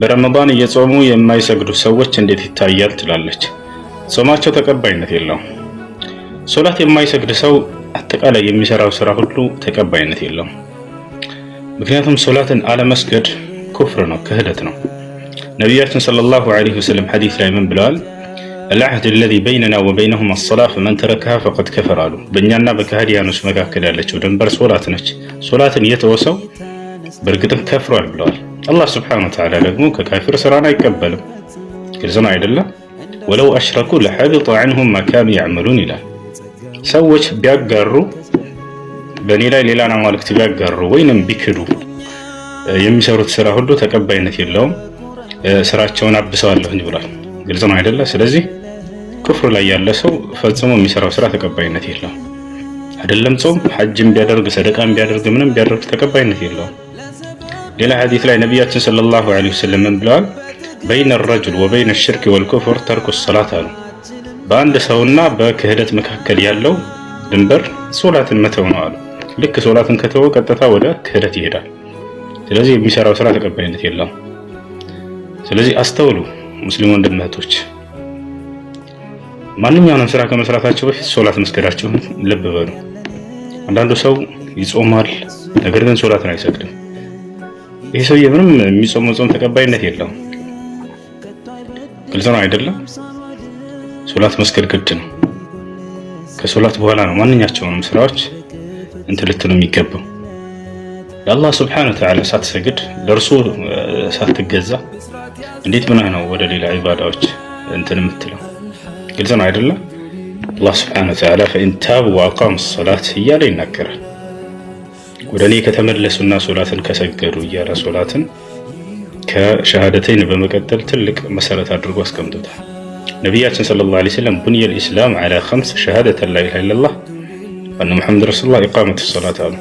በረመዳን እየጾሙ የማይሰግዱ ሰዎች እንዴት ይታያል ትላለች። ጾማቸው ተቀባይነት የለውም። ሶላት የማይሰግድ ሰው አጠቃላይ የሚሰራው ስራ ሁሉ ተቀባይነት የለውም። ምክንያቱም ሶላትን አለመስገድ ኩፍር ነው፣ ክህደት ነው። ነቢያችን ሰለላሁ ዐለይሂ ወሰለም ሐዲስ ላይ ምን ብለዋል? العهد الذي بيننا وبينهم الصلاة فمن تركها فقد كفر አሉ። በእኛና በካህዲያኖች መካከል ያለችው ድንበር ሶላት ነች። ሶላትን የተወሰው በእርግጥም ከፍሯል ብለዋል። አላህ ሱብሓነሁ ወተዓላ ደግሞ ከካፊር ስራን አይቀበልም። ግልጽ ነው አይደለም? ወለው አሽረኩ ለሐቢጠ ዐንሁም ማ ካኑ ያዕመሉን ይላል። ሰዎች ቢያጋሩ፣ በእኔ ላይ ሌላን አማልክት ቢያጋሩ ወይንም ቢክዱ የሚሰሩት ስራ ሁሉ ተቀባይነት የለውም፣ ስራቸውን አብሰዋለሁ ብሏል። ግልጽ ነው አይደለ? ስለዚህ ኩፍር ላይ ያለ ሰው ፈጽሞ የሚሰራው ስራ ተቀባይነት የለውም። አይደለም ጾም፣ ሐጅም ቢያደርግ፣ ሰደቃም ቢያደርግ፣ ምንም ቢያደርግ ተቀባይነት የለውም። ሌላ ሐዲስ ላይ ነቢያችን ሰለላሁ ዐለይሂ ወሰለም ምን ብለዋል? በይነ ረጁል ወበይነ ሽርክ ወልኩፍር ተርኩ ሰላት አሉ። በአንድ ሰውና በክህደት መካከል ያለው ድንበር ሶላትን መተው ነው አሉ። ልክ ሶላትን ከተወ ቀጥታ ወደ ክህደት ይሄዳል። ስለዚህ የሚሰራው ስራ ተቀባይነት የለውም። ስለዚህ አስተውሉ ሙስሊም ወንድም እህቶች፣ ማንኛውንም ስራ ከመስራታቸው በፊት ሶላት መስገዳቸውን ልብ በሉ። አንዳንዱ ሰው ይጾማል፣ ነገር ግን ሶላትን አይሰግድም። ይህ ሰውዬ ምንም የሚጾመው ጾም ተቀባይነት የለውም። ግልጽ ነው አይደለም? ሶላት መስገድ ግድ ነው። ከሶላት በኋላ ነው ማንኛቸውንም ስራዎች ልትሉ የሚገባው። ለአላህ ሱብሓነሁ ወተዓላ ሳትሰግድ፣ ለእርሱ ሳትገዛ እንዴት ምን ነው ወደ ሌላ ዒባዳዎች የምትለው? ግልጽ ነው አይደለም? አላህ ሱብሓነሁ ወተዓላ ፈኢን ታቡ ወአቃሙ ሰላት እያለ ይናገራል። ወደ እኔ ከተመለሱና ሶላትን ከሰገዱ እያለ ሶላትን ከሸሃደተይን በመቀጠል ትልቅ መሰረት አድርጎ አስቀምጦታል። ነቢያችን ሰለላሁ ዐለይሂ ወሰለም ቡንየል ኢስላም ዐላ ኸምስ ሸሃደተን ላ ኢላሃ ኢለላህ ወአነ ሙሐመድ ረሱሉላህ ኢቃመቱ ሰላት አሉ።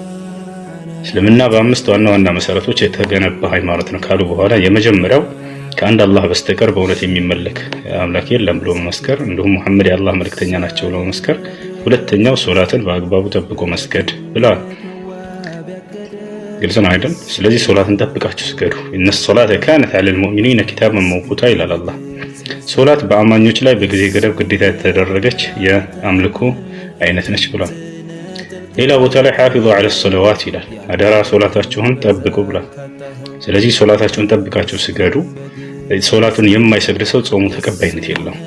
እስልምና በአምስት ዋና ዋና መሰረቶች የተገነባ ሃይማኖት ነው ካሉ በኋላ የመጀመሪያው ከአንድ አላህ በስተቀር በእውነት የሚመለክ አምላክ የለም ብሎ መመስከር፣ እንዲሁም ሙሐመድ የአላህ መልእክተኛ ናቸው ብሎ መመስከር፣ ሁለተኛው ሶላትን በአግባቡ ጠብቆ መስገድ ብለዋል። ግልጽ ነው አይደል? ስለዚህ ሶላትን ጠብቃችሁ ስገዱ። ኢነ ሶላተ ካነት ዐለል ሙእሚኒነ ኪታበን መውቁታ ይላል አላህ። ሶላት በአማኞች ላይ በጊዜ ገደብ ግዴታ የተደረገች የአምልኮ አይነት ነች ብሏል። ሌላ ቦታ ላይ ሐፊዙ ዐለ ሰለዋት ይላል፣ አደራ ሶላታችሁን ጠብቁ ብሏል። ስለዚህ ሶላታችሁን ጠብቃችሁ ስገዱ። ሶላቱን የማይሰግድ ሰው ጾሙ ተቀባይነት የለውም።